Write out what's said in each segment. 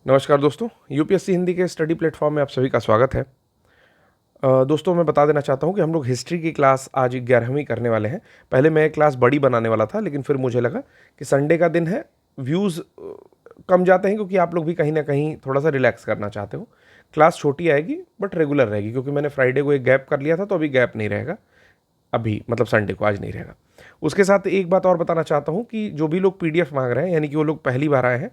नमस्कार दोस्तों, यूपीएससी हिंदी के स्टडी प्लेटफॉर्म में आप सभी का स्वागत है। दोस्तों, मैं बता देना चाहता हूं कि हम लोग हिस्ट्री की क्लास आज 11वीं करने वाले हैं। पहले मैं क्लास बड़ी बनाने वाला था, लेकिन फिर मुझे लगा कि संडे का दिन है, व्यूज़ कम जाते हैं क्योंकि आप लोग भी कहीं ना कहीं थोड़ा सा रिलैक्स करना चाहते हो। क्लास छोटी आएगी बट रेगुलर रहेगी, क्योंकि मैंने फ्राइडे को एक गैप कर लिया था, तो अभी गैप नहीं रहेगा। अभी मतलब संडे को आज नहीं रहेगा। उसके साथ एक बात और बताना चाहता हूँ कि जो भी लोग पीडीएफ मांग रहे हैं, यानी कि वो लोग पहली बार आए हैं,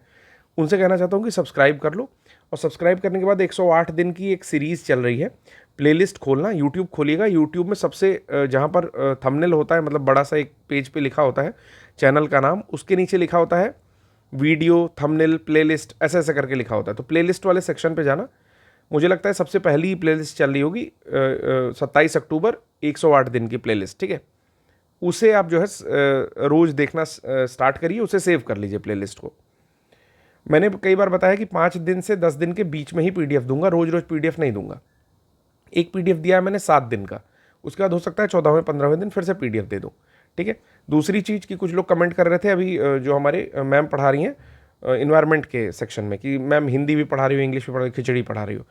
उनसे कहना चाहता हूँ कि सब्सक्राइब कर लो। और सब्सक्राइब करने के बाद 108 दिन की एक सीरीज़ चल रही है। प्लेलिस्ट खोलना, यूट्यूब खोलिएगा। यूट्यूब में सबसे जहाँ पर थंबनेल होता है, मतलब बड़ा सा एक पेज पे लिखा होता है चैनल का नाम, उसके नीचे लिखा होता है वीडियो, थंबनेल, प्लेलिस्ट, ऐसे ऐसे करके लिखा होता है। तो प्लेलिस्ट वाले सेक्शन पे जाना। मुझे लगता है सबसे पहली प्लेलिस्ट चल रही होगी 27 अक्टूबर 108 दिन की प्लेलिस्ट, ठीक है। उसे आप जो है रोज़ देखना स्टार्ट करिए, उसे सेव कर लीजिए प्लेलिस्ट को। मैंने कई बार बताया कि 5 दिन से 10 दिन के बीच में ही पीडीएफ दूंगा, रोज रोज पीडीएफ नहीं दूंगा। एक पीडीएफ दिया है मैंने 7 दिन का, उसके बाद हो सकता है 14वें 15वें दिन फिर से पीडीएफ दे दूँ, ठीक है। दूसरी चीज़ कि कुछ लोग कमेंट कर रहे थे अभी, जो हमारे मैम पढ़ा रही हैं इन्वायरमेंट के सेक्शन में, कि मैम हिंदी भी पढ़ा रही हो, इंग्लिश भी पढ़ा रही हो, खिचड़ी पढ़ा रही हो।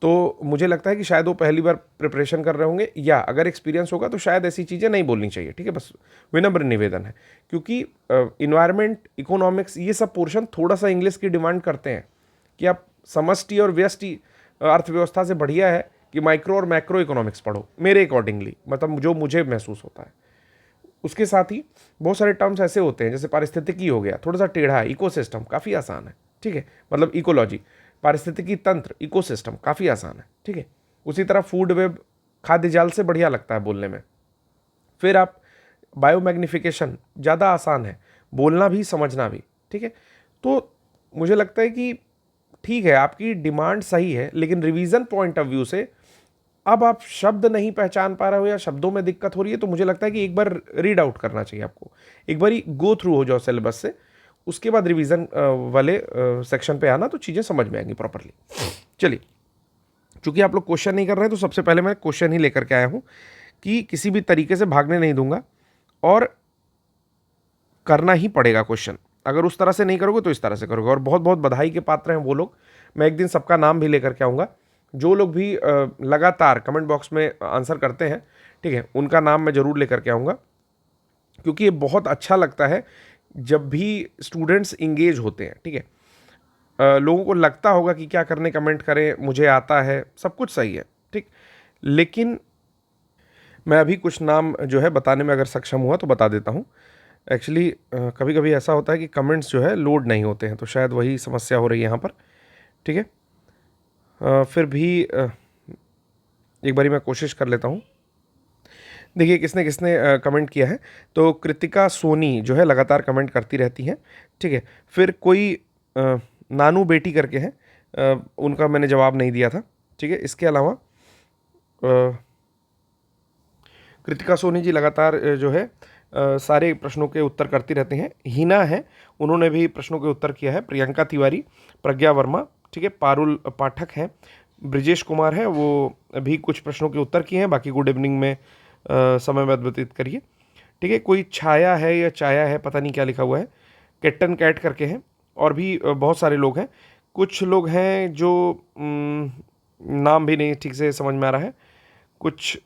तो मुझे लगता है कि शायद वो पहली बार प्रिपरेशन कर रहे होंगे, या अगर एक्सपीरियंस होगा तो शायद ऐसी चीज़ें नहीं बोलनी चाहिए, ठीक है। बस विनम्र निवेदन है, क्योंकि इन्वायरमेंट, इकोनॉमिक्स, ये सब पोर्शन थोड़ा सा इंग्लिश की डिमांड करते हैं कि आप समष्टि और व्यष्टि अर्थव्यवस्था से बढ़िया है कि माइक्रो और मैक्रो इकोनॉमिक्स पढ़ो, मेरे अकॉर्डिंगली, मतलब जो मुझे महसूस होता है। उसके साथ ही बहुत सारे टर्म्स ऐसे होते हैं, जैसे पारिस्थितिकी हो गया, थोड़ा सा टेढ़ा है। इकोसिस्टम काफ़ी आसान है, ठीक है, मतलब इकोलॉजी। पारिस्थितिकी तंत्र, इकोसिस्टम काफ़ी आसान है, ठीक है। उसी तरह फूड वेब, खाद्य जाल से बढ़िया लगता है बोलने में। फिर आप बायोमैग्निफिकेशन, ज़्यादा आसान है बोलना भी समझना भी, ठीक है। तो मुझे लगता है कि ठीक है, आपकी डिमांड सही है, लेकिन रिवीजन पॉइंट ऑफ व्यू से अब आप शब्द नहीं पहचान पा रहे हो या शब्दों में दिक्कत हो रही है, तो मुझे लगता है कि एक बार रीड आउट करना चाहिए आपको। एक बार गो थ्रू हो जाओ सिलेबस से, उसके बाद रिवीजन वाले सेक्शन पे आना, तो चीज़ें समझ में आएंगी प्रॉपरली। चलिए, चूंकि आप लोग क्वेश्चन नहीं कर रहे हैं, तो सबसे पहले मैं क्वेश्चन ही लेकर के आया हूँ कि किसी भी तरीके से भागने नहीं दूंगा और करना ही पड़ेगा क्वेश्चन। अगर उस तरह से नहीं करोगे तो इस तरह से करोगे। और बहुत बहुत बधाई के पात्र हैं वो लोग, मैं एक दिन सबका नाम भी लेकर के आऊँगा। जो लोग भी लगातार कमेंट बॉक्स में आंसर करते हैं, ठीक है, उनका नाम मैं ज़रूर लेकर के आऊँगा, क्योंकि ये बहुत अच्छा लगता है जब भी स्टूडेंट्स इंगेज होते हैं, ठीक है। लोगों को लगता होगा कि क्या करने कमेंट करें, मुझे आता है, सब कुछ सही है, ठीक, लेकिन मैं अभी कुछ नाम जो है बताने में अगर सक्षम हुआ तो बता देता हूँ। एक्चुअली कभी कभी ऐसा होता है कि कमेंट्स जो है लोड नहीं होते हैं, तो शायद वही समस्या हो रही है यहाँ पर, ठीक है। फिर भी एक बारी मैं कोशिश कर लेता हूँ। देखिए किसने किसने कमेंट किया है। तो कृतिका सोनी जो है लगातार कमेंट करती रहती हैं, ठीक है। फिर कोई नानू बेटी करके हैं, उनका मैंने जवाब नहीं दिया था, ठीक है। इसके अलावा कृतिका सोनी जी लगातार जो है सारे प्रश्नों के उत्तर करती रहती हैं। हिना है, उन्होंने भी प्रश्नों के उत्तर किया है। प्रियंका तिवारी, प्रज्ञा वर्मा, ठीक है, पारुल पाठक हैं, ब्रिजेश कुमार है, वो भी कुछ प्रश्नों के उत्तर किए हैं। बाकी गुड इवनिंग में समय व्यतीत करिए, ठीक है। कोई छाया है या चाया है, पता नहीं क्या लिखा हुआ है, कैट्टन कैट करके हैं, और भी बहुत सारे लोग हैं। कुछ लोग हैं जो नाम भी नहीं ठीक से समझ में आ रहा है, कुछ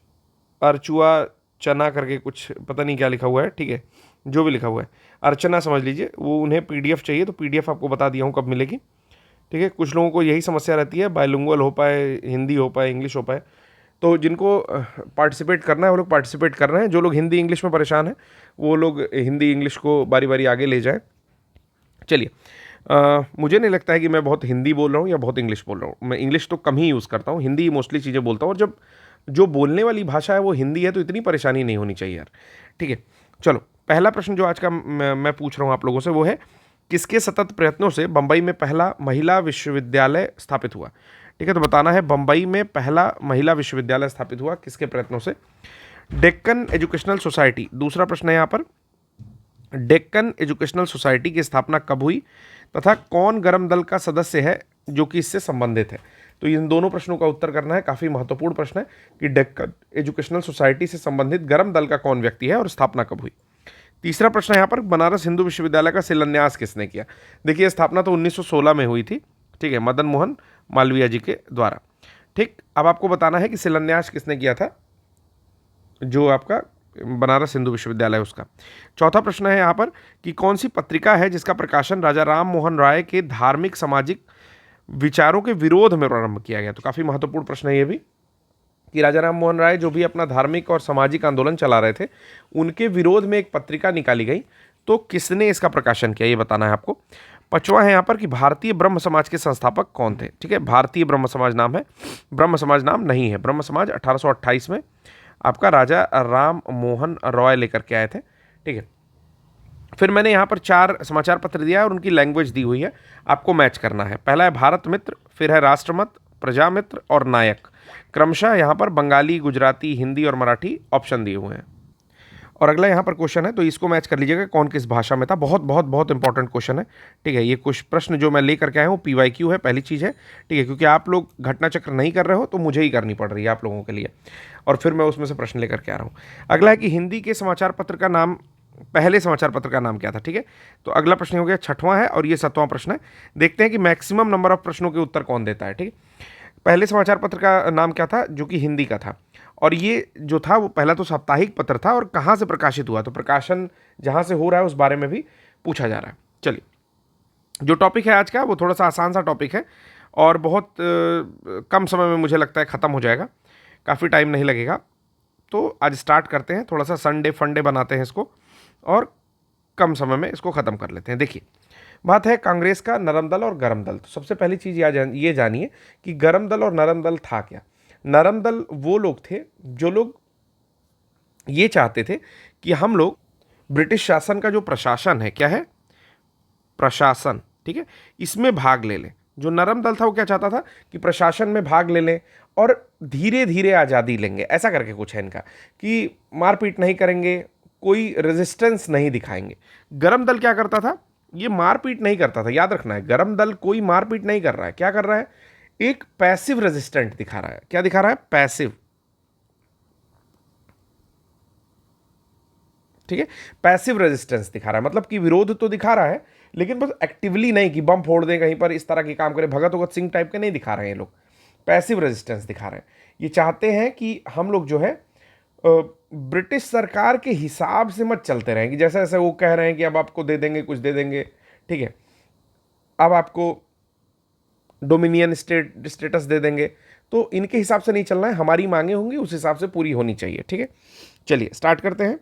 अर्चुआ चना करके कुछ पता नहीं क्या लिखा हुआ है, ठीक है, जो भी लिखा हुआ है, अर्चना समझ लीजिए। वो उन्हें पीडीएफ चाहिए, तो पीडीएफ आपको बता दिया हूँ कब मिलेगी, ठीक है। कुछ लोगों को यही समस्या रहती है, बायलिंगुअल हो पाए, हिंदी हो पाए, इंग्लिश हो पाए। तो जिनको पार्टिसिपेट करना है वो लोग पार्टिसिपेट कर रहे हैं। जो लोग हिंदी इंग्लिश में परेशान हैं वो लोग हिंदी इंग्लिश को बारी बारी आगे ले जाएं। चलिए, मुझे नहीं लगता है कि मैं बहुत हिंदी बोल रहा हूँ या बहुत इंग्लिश बोल रहा हूँ। मैं इंग्लिश तो कम ही यूज़ करता हूँ, हिंदी मोस्टली चीज़ें बोलता हूँ। और जब जो बोलने वाली भाषा है वो हिंदी है, तो इतनी परेशानी नहीं होनी चाहिए यार, ठीक है। चलो, पहला प्रश्न जो आज का मैं पूछ रहा हूँ आप लोगों से, वो है किसके सतत प्रयत्नों से बम्बई में पहला महिला विश्वविद्यालय स्थापित हुआ, ठीक है। तो बताना है बम्बई में पहला महिला विश्वविद्यालय स्थापित हुआ किसके प्रयत्नों से। डेक्कन एजुकेशनल सोसाइटी, दूसरा प्रश्न है यहाँ पर, डेक्कन एजुकेशनल सोसाइटी की स्थापना कब हुई तथा कौन गर्म दल का सदस्य है जो कि इससे संबंधित है। तो इन दोनों प्रश्नों का उत्तर करना है। काफ़ी महत्वपूर्ण प्रश्न है कि डेक्कन एजुकेशनल सोसाइटी से संबंधित गर्म दल का कौन व्यक्ति है और स्थापना कब हुई। तीसरा प्रश्न है यहाँ पर, बनारस हिंदू विश्वविद्यालय का शिलान्यास किसने किया। देखिए, स्थापना तो 1916 में हुई थी, ठीक है, मदन मोहन मालवीय जी के द्वारा। ठीक, अब आपको बताना है कि शिलान्यास किसने किया था, जो आपका बनारस हिंदू विश्वविद्यालय उसका। चौथा प्रश्न है यहाँ पर कि कौन सी पत्रिका है जिसका प्रकाशन राजा राम मोहन राय के धार्मिक सामाजिक विचारों के विरोध में प्रारंभ किया गया। तो काफी महत्वपूर्ण प्रश्न है ये भी, कि राजा राम मोहन राय जो भी अपना धार्मिक और सामाजिक आंदोलन चला रहे थे, उनके विरोध में एक पत्रिका निकाली गई, तो किसने इसका प्रकाशन किया ये बताना है आपको। पांचवा है यहाँ पर कि भारतीय ब्रह्म समाज के संस्थापक कौन थे। ठीक है, भारतीय ब्रह्म समाज नाम है, ब्रह्म समाज नाम नहीं है। ब्रह्म समाज 1828 में आपका राजा राम मोहन रॉय लेकर के आए थे। ठीक है, फिर मैंने यहाँ पर 4 समाचार पत्र दिया है और उनकी लैंग्वेज दी हुई है, आपको मैच करना है। पहला है भारत मित्र, फिर है राष्ट्रमत, प्रजामित्र और नायक। क्रमशः यहाँ पर बंगाली, गुजराती, हिंदी और मराठी ऑप्शन दिए हुए हैं। और अगला यहाँ पर क्वेश्चन है, तो इसको मैच कर लीजिएगा कौन किस भाषा में था। बहुत बहुत बहुत इंपॉर्टेंट क्वेश्चन है। ठीक है, ये कुछ प्रश्न जो मैं लेकर के आया हूँ PYQ है, पहली चीज़ है। ठीक है, क्योंकि आप लोग घटना चक्र नहीं कर रहे हो तो मुझे ही करनी पड़ रही है आप लोगों के लिए, और फिर मैं उसमें से प्रश्न लेकर के आ रहा हूँ। अगला है कि हिंदी के समाचार पत्र का नाम, पहले समाचार पत्र का नाम क्या था। ठीक है, तो अगला प्रश्न हो गया, छठवां है और ये 7वां प्रश्न है। देखते हैं कि मैक्सिमम नंबर ऑफ प्रश्नों के उत्तर कौन देता है। ठीक है, पहले समाचार पत्र का नाम क्या था, जो कि हिंदी का था, और ये जो था वो पहला तो साप्ताहिक पत्र था, और कहाँ से प्रकाशित हुआ, तो प्रकाशन जहाँ से हो रहा है उस बारे में भी पूछा जा रहा है। चलिए, जो टॉपिक है आज का वो थोड़ा सा आसान सा टॉपिक है, और बहुत कम समय में मुझे लगता है ख़त्म हो जाएगा, काफ़ी टाइम नहीं लगेगा। तो आज स्टार्ट करते हैं, थोड़ा सा संडे फंडे बनाते हैं इसको, और कम समय में इसको ख़त्म कर लेते हैं। देखिए, बात है कांग्रेस का नरम दल और गरम दल। तो सबसे पहली चीज़ ये जानिए कि गरम दल और नरम दल था क्या। नरम दल वो लोग थे जो लोग ये चाहते थे कि हम लोग ब्रिटिश शासन का जो प्रशासन है, क्या है, प्रशासन, ठीक है, इसमें भाग ले लें। जो नरम दल था वो क्या चाहता था कि प्रशासन में भाग ले लें और धीरे धीरे आज़ादी लेंगे, ऐसा करके कुछ है इनका, कि मारपीट नहीं करेंगे, कोई रेजिस्टेंस नहीं दिखाएंगे। गरम दल क्या करता था, ये मारपीट नहीं करता था, याद रखना है, गरम दल कोई मारपीट नहीं कर रहा है। क्या कर रहा है, एक पैसिव रेजिस्टेंट दिखा रहा है। क्या दिखा रहा है, पैसिव। ठीक है, पैसिव रेजिस्टेंस दिखा रहा है, मतलब कि विरोध तो दिखा रहा है लेकिन बस एक्टिवली नहीं कि बम फोड़ दें कहीं पर, इस तरह के काम करें, भगत भगत सिंह टाइप के नहीं दिखा रहे हैं ये लोग, पैसिव रेजिस्टेंस दिखा रहे हैं। ये चाहते हैं कि हम लोग जो है ब्रिटिश सरकार के हिसाब से मत चलते रहें, कि जैसे जैसे वो कह रहे हैं कि अब आपको दे देंगे, कुछ दे देंगे, ठीक है, अब आपको डोमिनियन स्टेटस दे देंगे, तो इनके हिसाब से नहीं चलना है, हमारी मांगे होंगी उस हिसाब से पूरी होनी चाहिए। ठीक है, चलिए स्टार्ट करते हैं।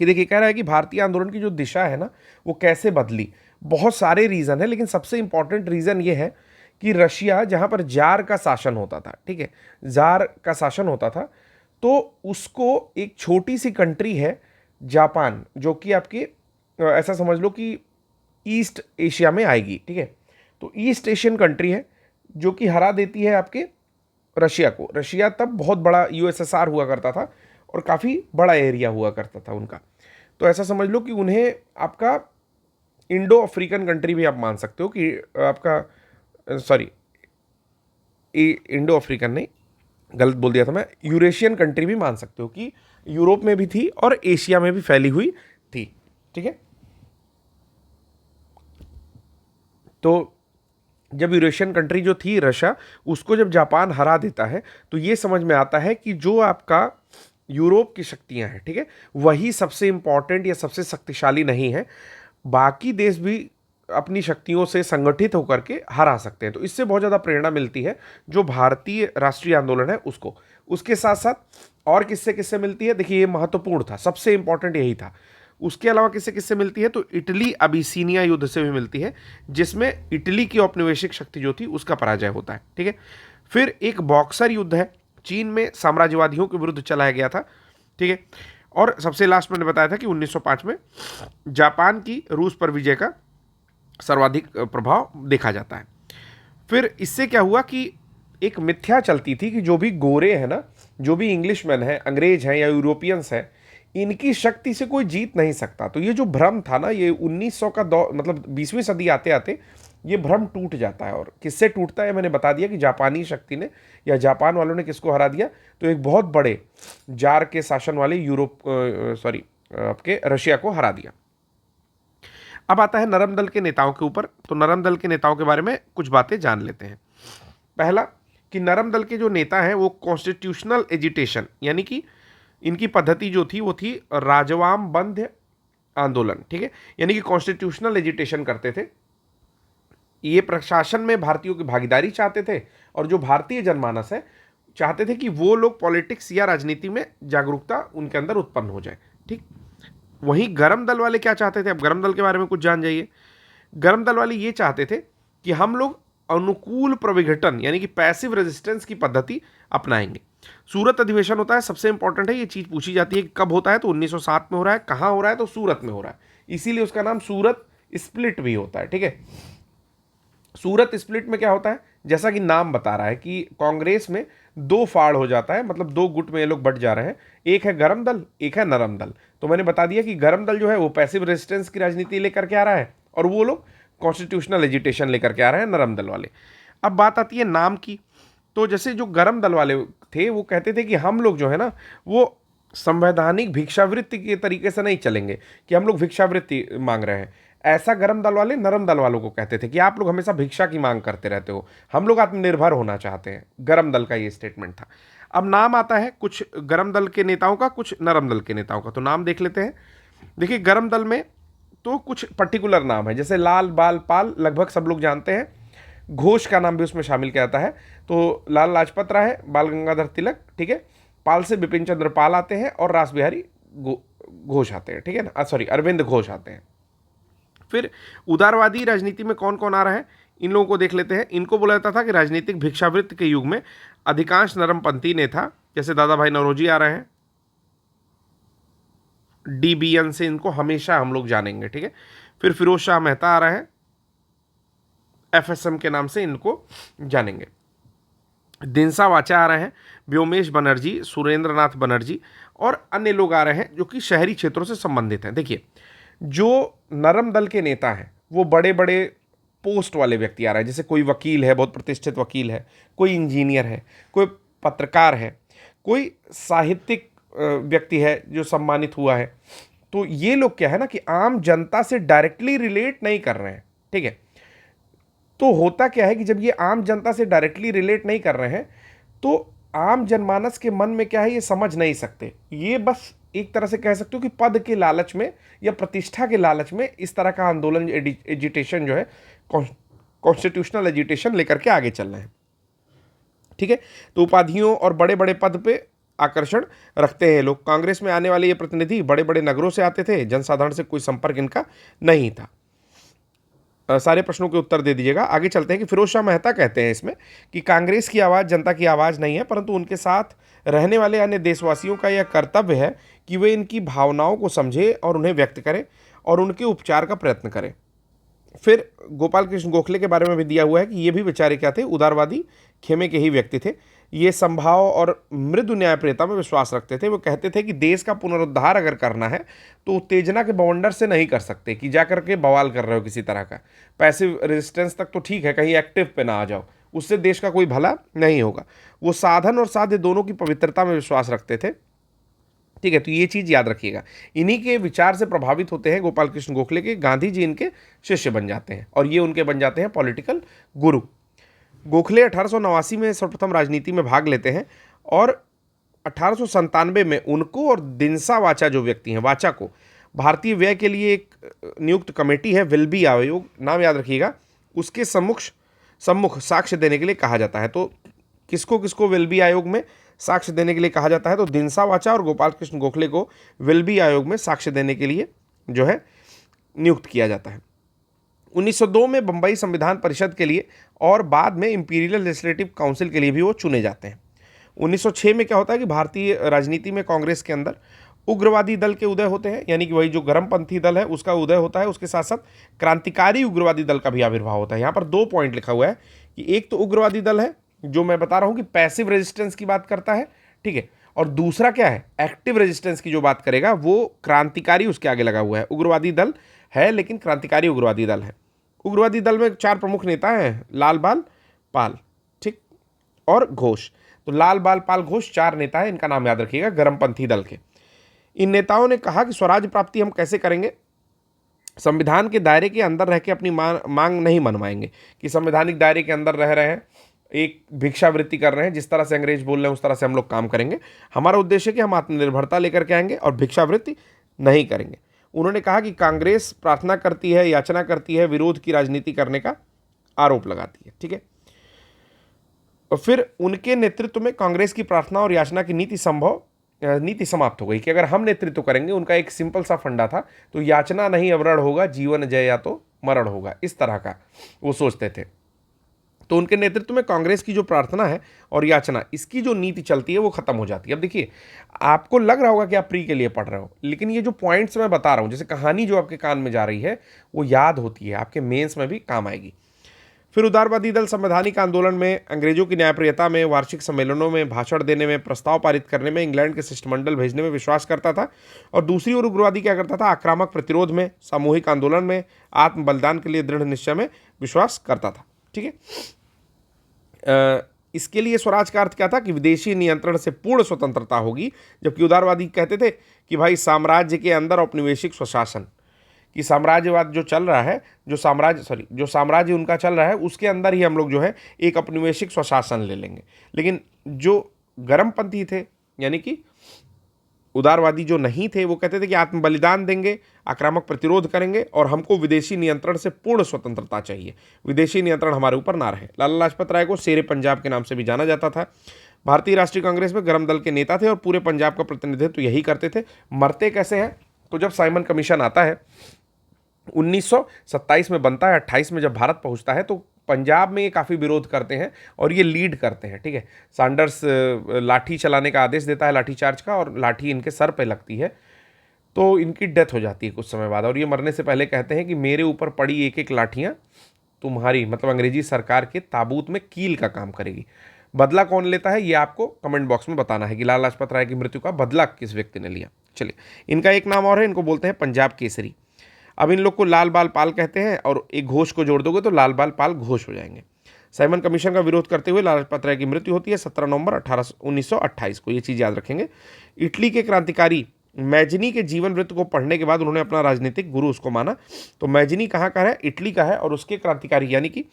कि देखिए, कह रहा है कि भारतीय आंदोलन की जो दिशा है ना वो कैसे बदली। बहुत सारे रीज़न है, लेकिन सबसे इंपॉर्टेंट रीज़न ये है कि रशिया, जहाँ पर जार का शासन होता था, ठीक है, जार का शासन होता था, तो उसको एक छोटी सी कंट्री है जापान, जो कि आपकी ऐसा समझ लो कि ईस्ट एशिया में आएगी। ठीक है, तो ईस्ट एशियन कंट्री है जो कि हरा देती है आपके रशिया को। रशिया तब बहुत बड़ा USSR हुआ करता था और काफ़ी बड़ा एरिया हुआ करता था उनका, तो ऐसा समझ लो कि उन्हें आपका इंडो अफ्रीकन कंट्री भी आप मान सकते हो, कि आपका सॉरी, इंडो अफ्रीकन नहीं, गलत बोल दिया था मैं, यूरेशियन कंट्री भी मान सकते हो, कि यूरोप में भी थी और एशिया में भी फैली हुई थी। ठीक है, तो जब यूरेशियन कंट्री जो थी रशिया, उसको जब जापान हरा देता है, तो ये समझ में आता है कि जो आपका यूरोप की शक्तियां हैं, ठीक है, वही सबसे इंपॉर्टेंट या सबसे शक्तिशाली नहीं है, बाकी देश भी अपनी शक्तियों से संगठित होकर के हरा सकते हैं। तो इससे बहुत ज़्यादा प्रेरणा मिलती है जो भारतीय राष्ट्रीय आंदोलन है उसको। उसके साथ साथ और किससे किससे मिलती है, देखिए ये महत्वपूर्ण था, सबसे इंपॉर्टेंट यही था। उसके अलावा किससे किससे मिलती है, तो इटली अबिसीनिया युद्ध से भी मिलती है, जिसमें इटली की औपनिवेशिक शक्ति जो थी उसका पराजय होता है। ठीक है, फिर एक बॉक्सर युद्ध है, चीन में साम्राज्यवादियों के विरुद्ध चलाया गया था। ठीक है, और सबसे लास्ट मैंने बताया था कि 1905 में जापान की रूस पर विजय का सर्वाधिक प्रभाव देखा जाता है। फिर इससे क्या हुआ कि एक मिथ्या चलती थी कि जो भी गोरे हैं ना, जो भी इंग्लिशमैन हैं, अंग्रेज हैं या यूरोपियंस हैं, इनकी शक्ति से कोई जीत नहीं सकता। तो ये जो भ्रम था ना, ये 1900 का दौर, मतलब 20वीं सदी आते आते ये भ्रम टूट जाता है। और किससे टूटता है मैंने बता दिया, कि जापानी शक्ति ने या जापान वालों ने किसको हरा दिया, तो एक बहुत बड़े जार के शासन वाले आपके रशिया को हरा दिया। अब आता है नरम दल के नेताओं के ऊपर। तो नरम दल के नेताओं के बारे में कुछ बातें जान लेते हैं। पहला, कि नरम दल के जो नेता हैं वो कॉन्स्टिट्यूशनल एजिटेशन, यानी कि इनकी पद्धति जो थी वो थी राजवाम बंद आंदोलन, ठीक है, यानी कि कॉन्स्टिट्यूशनल एजिटेशन करते थे। ये प्रशासन में भारतीयों की भागीदारी चाहते थे, और जो भारतीय जनमानस है चाहते थे कि वो लोग पॉलिटिक्स या राजनीति में जागरूकता उनके अंदर उत्पन्न हो जाए, ठीक। वहीं गरम दल वाले क्या चाहते थे? अब गरम दल के बारे में कुछ जान जाइए। गरम दल वाले ये चाहते थे कि हम लोग अनुकूल प्रविघटन, यानी कि पैसिव रेजिस्टेंस की पद्धति अपनाएंगे। सूरत अधिवेशन होता है, सबसे इंपॉर्टेंट है, ये चीज पूछी जाती है कि कब होता है, तो 1907 में हो रहा है। कहाँ हो रहा है? तो सूरत में हो रहा है, इसीलिए उसका नाम सूरत स्प्लिट भी होता है, ठीक है। सूरत स्प्लिट में क्या होता है? जैसा कि नाम बता रहा है कि कांग्रेस में दो फाड़ हो जाता है, मतलब दो गुट में ये लोग बट जा रहे हैं। एक है गरम दल, एक है नरम दल। तो मैंने बता दिया कि गरम दल जो है वो पैसिव रेजिस्टेंस की राजनीति लेकर के आ रहा है, और वो लोग कॉन्स्टिट्यूशनल एजिटेशन लेकर के आ रहे हैं, नरम दल वाले। अब बात आती है नाम की। तो जैसे जो गरम दल वाले थे वो कहते थे कि हम लोग जो है ना वो संवैधानिक भिक्षावृत्ति के तरीके से नहीं चलेंगे कि हम लोग भिक्षावृत्ति मांग रहे हैं। ऐसा गरम दल वाले नरम दल वालों को कहते थे कि आप लोग हमेशा भिक्षा की मांग करते रहते हो, हम लोग आत्मनिर्भर होना चाहते हैं। गरम दल का ये स्टेटमेंट था। अब नाम आता है कुछ गरम दल के नेताओं का, कुछ नरम दल के नेताओं का। तो नाम देख लेते हैं। देखिए, गरम दल में तो कुछ पर्टिकुलर नाम है, जैसे लाल बाल पाल लगभग सब लोग जानते हैं। घोष का नाम भी उसमें शामिल किया जाता है। तो लाल लाजपत राय, बाल गंगाधर तिलक, ठीक है। पाल से बिपिन चंद्र पाल आते हैं, और रास बिहारी घोष आते हैं, ठीक है ना, सॉरी, अरविंद घोष आते हैं। फिर उदारवादी राजनीति में कौन कौन आ रहा है, इन लोगों को देख लेते हैं। इनको बोला जाता था कि राजनीतिक भिक्षावृत्ति के युग में अधिकांश नरमपंथी नेता, जैसे दादा भाई नौरोजी आ रहे हैं, डीबीएन से इनको हमेशा हम लोग जानेंगे, ठीक है। फिर फिरोज शाह मेहता आ रहे हैं, एफएसएम के नाम से इनको जानेंगे। दिनसा वाचा आ रहे हैं, व्योमेश बनर्जी, सुरेंद्रनाथ बनर्जी, और अन्य लोग आ रहे हैं जो कि शहरी क्षेत्रों से संबंधित हैं। देखिए, जो नरम दल के नेता हैं वो बड़े बड़े पोस्ट वाले व्यक्ति आ रहे हैं, जैसे कोई वकील है, बहुत प्रतिष्ठित वकील है, कोई इंजीनियर है, कोई पत्रकार है, कोई साहित्यिक व्यक्ति है जो सम्मानित हुआ है। तो ये लोग क्या है ना कि आम जनता से डायरेक्टली रिलेट नहीं कर रहे हैं, ठीक है। तो होता क्या है कि जब ये आम जनता से डायरेक्टली रिलेट नहीं कर रहे हैं तो आम जनमानस के मन में क्या है ये समझ नहीं सकते। ये बस एक तरह से कह सकते हो कि पद के लालच में या प्रतिष्ठा के लालच में इस तरह का आंदोलन, एजिटेशन जो है, कॉन्स्टिट्यूशनल एजिटेशन लेकर के आगे चल रहे हैं, ठीक है। तो उपाधियों और बड़े बड़े पद पे आकर्षण रखते हैं लोग। कांग्रेस में आने वाले ये प्रतिनिधि बड़े बड़े नगरों से आते थे, जनसाधारण से कोई संपर्क इनका नहीं था। सारे प्रश्नों के उत्तर दे दीजिएगा। आगे चलते हैं कि फिरोज शाह मेहता कहते हैं इसमें कि कांग्रेस की आवाज़ जनता की आवाज़ नहीं है, परंतु उनके साथ रहने वाले अन्य देशवासियों का यह कर्तव्य है कि वे इनकी भावनाओं को समझें और उन्हें व्यक्त करें और उनके उपचार का प्रयत्न करें। फिर गोपाल कृष्ण गोखले के बारे में भी दिया हुआ है कि ये भी बेचारे क्या थे, उदारवादी खेमे के ही व्यक्ति थे। ये संभाव और मृदु न्यायप्रियता में विश्वास रखते थे। वो कहते थे कि देश का पुनरुद्धार अगर करना है तो उत्तेजना के बवंडर से नहीं कर सकते कि जा करके बवाल कर रहे हो किसी तरह का। पैसिव रेजिस्टेंस तक तो ठीक है, कहीं एक्टिव पे ना आ जाओ, उससे देश का कोई भला नहीं होगा। वो साधन और साध्य दोनों की पवित्रता में विश्वास रखते थे, ठीक है। तो ये चीज़ याद रखिएगा। इन्हीं के विचार से प्रभावित होते हैं गोपाल कृष्ण गोखले के, गांधी जी इनके शिष्य बन जाते हैं और ये उनके बन जाते हैं पॉलिटिकल गुरु। गोखले 1889 में सर्वप्रथम राजनीति में भाग लेते हैं और 1897 में उनको और दिनसा वाचा जो व्यक्ति हैं, वाचा को भारतीय व्यय के लिए एक नियुक्त कमेटी है, विल्बी आयोग, नाम याद रखिएगा, उसके सम्मुख साक्ष्य देने के लिए कहा जाता है। तो किसको किसको विल्बी आयोग में साक्ष्य देने के लिए कहा जाता है? तो दिनसा वाचा और गोपाल कृष्ण गोखले को विल्बी आयोग में साक्ष्य देने के लिए जो है नियुक्त किया जाता है। 1902 में बंबई संविधान परिषद के लिए और बाद में इंपीरियल लेजिस्लेटिव काउंसिल के लिए भी वो चुने जाते हैं। 1906 में क्या होता है कि भारतीय राजनीति में कांग्रेस के अंदर उग्रवादी दल के उदय होते हैं, यानी कि वही जो गरमपंथी दल है उसका उदय होता है। उसके साथ साथ क्रांतिकारी उग्रवादी दल का भी आविर्भाव होता है। यहाँ पर 2 पॉइंट लिखा हुआ है कि एक तो उग्रवादी दल है जो मैं बता रहा हूँ कि पैसिव रेजिस्टेंस की बात करता है, ठीक है, और दूसरा क्या है, एक्टिव रेजिस्टेंस की जो बात करेगा वो क्रांतिकारी उसके आगे लगा हुआ है। उग्रवादी दल है लेकिन क्रांतिकारी उग्रवादी दल है। उग्रवादी दल में 4 प्रमुख नेता हैं, लाल बाल पाल, ठीक, और घोष। तो लाल बाल पाल घोष 4 नेता हैं, इनका नाम याद रखिएगा, गरमपंथी दल के। इन नेताओं ने कहा कि स्वराज प्राप्ति हम कैसे करेंगे, संविधान के दायरे के अंदर रह के अपनी मांग नहीं मनवाएंगे, कि संवैधानिक दायरे के अंदर रह रहे हैं, एक भिक्षावृत्ति कर रहे हैं, जिस तरह से अंग्रेज बोल रहे हैं उस तरह से हम लोग काम करेंगे। हमारा उद्देश्य है कि हम आत्मनिर्भरता लेकर के आएंगे और भिक्षावृत्ति नहीं करेंगे। उन्होंने कहा कि कांग्रेस प्रार्थना करती है, याचना करती है, विरोध की राजनीति करने का आरोप लगाती है। ठीक है, और फिर उनके नेतृत्व में कांग्रेस की प्रार्थना और याचना की नीति समाप्त हो गई, कि अगर हम नेतृत्व करेंगे, उनका एक सिंपल सा फंडा था, तो याचना नहीं अवरण होगा, जीवन जय या तो मरण होगा, इस तरह का वो सोचते थे। तो उनके नेतृत्व में कांग्रेस की जो प्रार्थना है और याचना, इसकी जो नीति चलती है वो खत्म हो जाती है। अब देखिए, आपको लग रहा होगा कि आप प्री के लिए पढ़ रहे हो, लेकिन ये जो पॉइंट्स मैं बता रहा हूँ, जैसे कहानी जो आपके कान में जा रही है वो याद होती है, आपके मेंस में भी काम आएगी। फिर उदारवादी दल संवैधानिक आंदोलन में, अंग्रेजों की न्यायप्रियता में, वार्षिक सम्मेलनों में भाषण देने में, प्रस्ताव पारित करने में, इंग्लैंड के शिष्टमंडल भेजने में विश्वास करता था। और दूसरी ओर उग्रवादी क्या करता था? आक्रामक प्रतिरोध में, सामूहिक आंदोलन में, आत्म बलिदान के लिए दृढ़ निश्चय में विश्वास करता था। ठीक है, इसके लिए स्वराज का अर्थ क्या था? कि विदेशी नियंत्रण से पूर्ण स्वतंत्रता होगी। जबकि उदारवादी कहते थे कि भाई साम्राज्य के अंदर औपनिवेशिक स्वशासन, कि साम्राज्यवाद जो चल रहा है, जो साम्राज्य उनका चल रहा है, उसके अंदर ही हम लोग जो है एक औपनिवेशिक स्वशासन ले लेंगे। लेकिन जो गर्मपंथी थे, यानी कि उदारवादी जो नहीं थे, वो कहते थे कि आत्म बलिदान देंगे, आक्रामक प्रतिरोध करेंगे और हमको विदेशी नियंत्रण से पूर्ण स्वतंत्रता चाहिए, विदेशी नियंत्रण हमारे ऊपर ना रहे। लाला लाजपत राय को शेरे पंजाब के नाम से भी जाना जाता था। भारतीय राष्ट्रीय कांग्रेस में गर्म दल के नेता थे और पूरे पंजाब का प्रतिनिधित्व यही करते थे। मरते कैसे हैं? तो जब साइमन कमीशन आता है 1927 में बनता है, 28 में जब भारत पहुंचता है, तो पंजाब में ये काफ़ी विरोध करते हैं और ये लीड करते हैं। ठीक है, सैंडर्स लाठी चलाने का आदेश देता है, लाठी चार्ज का, और लाठी इनके सर पे लगती है, तो इनकी डेथ हो जाती है कुछ समय बाद। और ये मरने से पहले कहते हैं कि मेरे ऊपर पड़ी एक एक लाठियाँ तुम्हारी, मतलब अंग्रेजी सरकार के ताबूत में कील का काम करेगी। बदला कौन लेता है, ये आपको कमेंट बॉक्स में बताना है कि लाला लाजपत राय की मृत्यु का बदला किस व्यक्ति ने लिया। चलिए, इनका एक नाम और है, इनको बोलते हैं पंजाब केसरी। अब इन लोग को लाल बाल पाल कहते हैं, और एक घोष को जोड़ दोगे तो लाल बाल पाल घोष हो जाएंगे। साइमन कमीशन का विरोध करते हुए लाला लाजपत राय की मृत्यु होती है 17 नवंबर 1928 को। ये चीज़ याद रखेंगे। इटली के क्रांतिकारी मैजनी के जीवन वृत्त को पढ़ने के बाद उन्होंने अपना राजनीतिक गुरु उसको माना। तो मैजनी कहाँ का है? इटली का है। और उसके क्रांतिकारी, यानी कि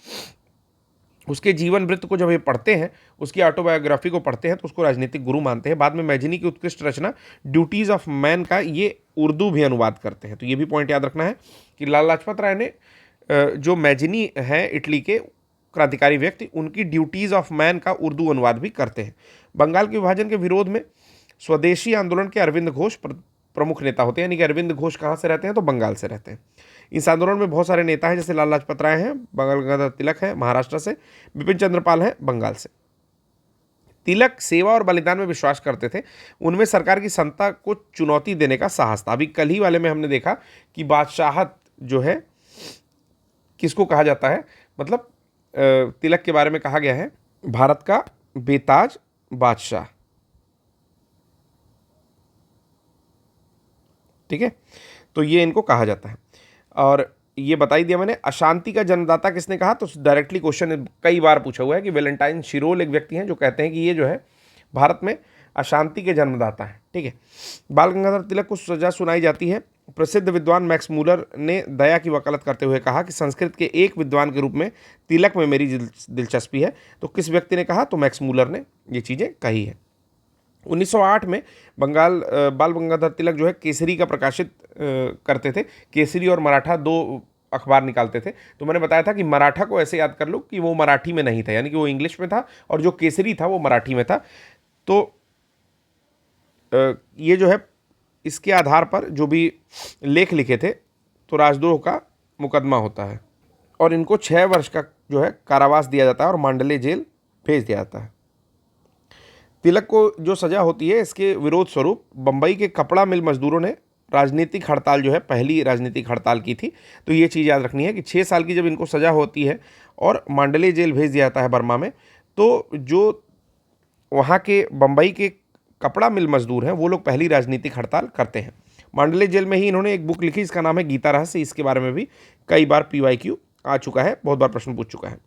उसके जीवन वृत्त को जब ये पढ़ते हैं, उसकी ऑटोबायोग्राफी को पढ़ते हैं, तो उसको राजनीतिक गुरु मानते हैं। बाद में मैजनी की उत्कृष्ट रचना ड्यूटीज़ ऑफ मैन का ये उर्दू भी अनुवाद करते हैं। तो ये भी पॉइंट याद रखना है कि लाला लाजपत राय ने जो मैजनी है इटली के क्रांतिकारी व्यक्ति, उनकी ड्यूटीज़ ऑफ मैन का उर्दू अनुवाद भी करते हैं। बंगाल के विभाजन के विरोध में स्वदेशी आंदोलन के अरविंद घोष प्रमुख नेता होते हैं। यानी कि अरविंद घोष कहाँ से रहते हैं? तो बंगाल से रहते हैं। इस आंदोलन में बहुत सारे नेता हैं, जैसे लाला लाजपत राय हैं, बाल गंगाधर तिलक है महाराष्ट्र से, बिपिन चंद्रपाल है बंगाल से। तिलक सेवा और बलिदान में विश्वास करते थे। उनमें सरकार की संता को चुनौती देने का साहस था। अभी कल ही वाले में हमने देखा कि बादशाहत जो है किसको कहा जाता है, मतलब तिलक के बारे में कहा गया है भारत का बेताज बादशाह। ठीक है, तो ये इनको कहा जाता है। और ये बता ही दिया मैंने। अशांति का जन्मदाता किसने कहा? तो डायरेक्टली क्वेश्चन कई बार पूछा हुआ है कि वैलेंटाइन शिरोल एक व्यक्ति हैं जो कहते हैं कि ये जो है भारत में अशांति के जन्मदाता है। ठीक है, बाल गंगाधर तिलक को सजा सुनाई जाती है। प्रसिद्ध विद्वान मैक्स मूलर ने दया की वकालत करते हुए कहा कि संस्कृत के एक विद्वान के रूप में तिलक में मेरी दिलचस्पी है। तो किस व्यक्ति ने कहा? तो मैक्स मूलर ने ये चीज़ें कही है। 1908 में बाल गंगाधर तिलक जो है केसरी का प्रकाशित करते थे। केसरी और मराठा दो अखबार निकालते थे। तो मैंने बताया था कि मराठा को ऐसे याद कर लो कि वो मराठी में नहीं था, यानी कि वो इंग्लिश में था, और जो केसरी था वो मराठी में था। तो ये जो है इसके आधार पर जो भी लेख लिखे थे, तो राजद्रोह का मुकदमा होता है और इनको 6 वर्ष का जो है कारावास दिया जाता है और मांडले जेल भेज दिया जाता है। तिलक को जो सज़ा होती है, इसके विरोध स्वरूप बम्बई के कपड़ा मिल मजदूरों ने राजनीतिक हड़ताल जो है, पहली राजनीतिक हड़ताल की थी। तो ये चीज़ याद रखनी है कि 6 साल की जब इनको सज़ा होती है और मांडले जेल भेज दिया जाता है बर्मा में, तो जो वहाँ के बम्बई के कपड़ा मिल मजदूर हैं वो लोग पहली राजनीतिक हड़ताल करते हैं। मांडले जेल में ही इन्होंने एक बुक लिखी, इसका नाम है गीता रहस्य। इसके बारे में भी कई बार PYQ आ चुका है, बहुत बार प्रश्न पूछ चुका है।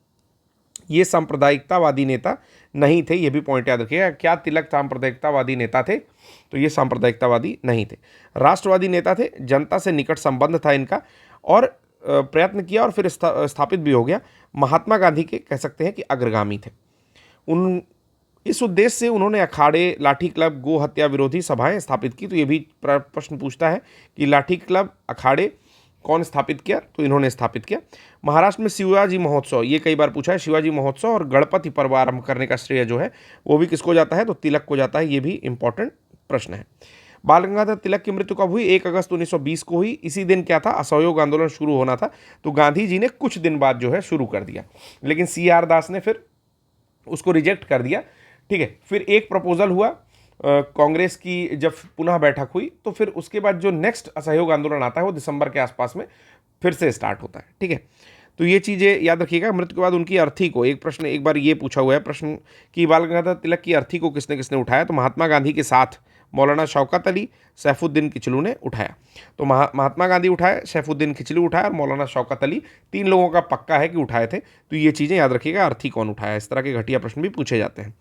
ये सांप्रदायिकतावादी नेता नहीं थे, ये भी पॉइंट याद रखिएगा। क्या तिलक सांप्रदायिकतावादी नेता थे? तो ये सांप्रदायिकतावादी नहीं थे, राष्ट्रवादी नेता थे। जनता से निकट संबंध था इनका और प्रयत्न किया और फिर स्थापित भी हो गया। महात्मा गांधी के कह सकते हैं कि अग्रगामी थे। उन इस उद्देश्य से उन्होंने अखाड़े, लाठी क्लब, गो हत्या विरोधी सभाएं स्थापित की। तो ये भी प्रश्न पूछता है कि लाठी क्लब, अखाड़े कौन स्थापित किया, तो इन्होंने स्थापित किया। महाराष्ट्र में शिवाजी महोत्सव, ये कई बार पूछा है, शिवाजी महोत्सव और गणपति पर्व आरंभ करने का श्रेय जो है वो भी किसको जाता है, तो तिलक को जाता है। ये भी इंपॉर्टेंट प्रश्न है। बाल गंगाधर तिलक की मृत्यु कब हुई? 1 अगस्त 1920 को हुई। इसी दिन क्या था, असहयोग आंदोलन शुरू होना था, तो गांधी जी ने कुछ दिन बाद जो है शुरू कर दिया, लेकिन CR दास ने फिर उसको रिजेक्ट कर दिया। ठीक है, फिर एक प्रपोजल हुआ कांग्रेस की जब पुनः बैठक हुई, तो फिर उसके बाद जो नेक्स्ट असहयोग आंदोलन आता है वो दिसंबर के आसपास में फिर से स्टार्ट होता है। ठीक है, तो ये चीज़ें याद रखिएगा। मृत्यु के बाद उनकी अर्थी को, एक प्रश्न एक बार ये पूछा हुआ है प्रश्न कि बाल गंगाधर तिलक की अर्थी को किसने किसने उठाया, तो महात्मा गांधी के साथ मौलाना शौकत अली, सैफुद्दीन किचलू ने उठाया। तो महात्मा गांधी उठाए, सैफुद्दीन किचलू उठाया और मौलाना शौकत अली, 3 लोगों का पक्का है कि उठाए थे। तो ये चीज़ें याद रखिएगा, अर्थी कौन उठाया। इस तरह के घटिया प्रश्न भी पूछे जाते हैं।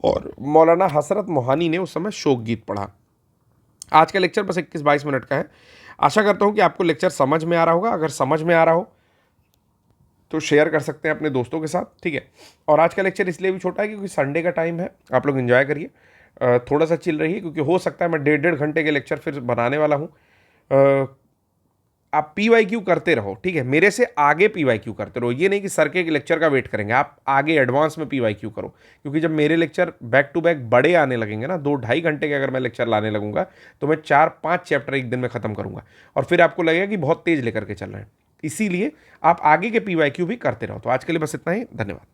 और मौलाना हसरत मोहानी ने उस समय शोक गीत पढ़ा। आज का लेक्चर बस 21-22 मिनट का है। आशा करता हूँ कि आपको लेक्चर समझ में आ रहा होगा। अगर समझ में आ रहा हो तो शेयर कर सकते हैं अपने दोस्तों के साथ। ठीक है, और आज का लेक्चर इसलिए भी छोटा है क्योंकि संडे का टाइम है, आप लोग एंजॉय करिए, थोड़ा सा चिल रहिए, क्योंकि हो सकता है मैं 1.5 घंटे के लेक्चर फिर बनाने वाला हूँ। आप PYQ करते रहो। ठीक है, मेरे से आगे PYQ करते रहो, ये नहीं कि सर के लेक्चर का वेट करेंगे, आप आगे एडवांस में PYQ करो, क्योंकि जब मेरे लेक्चर बैक टू बैक बड़े आने लगेंगे ना, 2-2.5 घंटे के अगर मैं लेक्चर लाने लगूंगा तो मैं 4-5 चैप्टर एक दिन में खत्म करूंगा और फिर आपको लगेगा कि बहुत तेज लेकर के चल रहे हैं। इसीलिए आप आगे के PYQ भी करते रहो। तो आज के लिए बस इतना ही, धन्यवाद।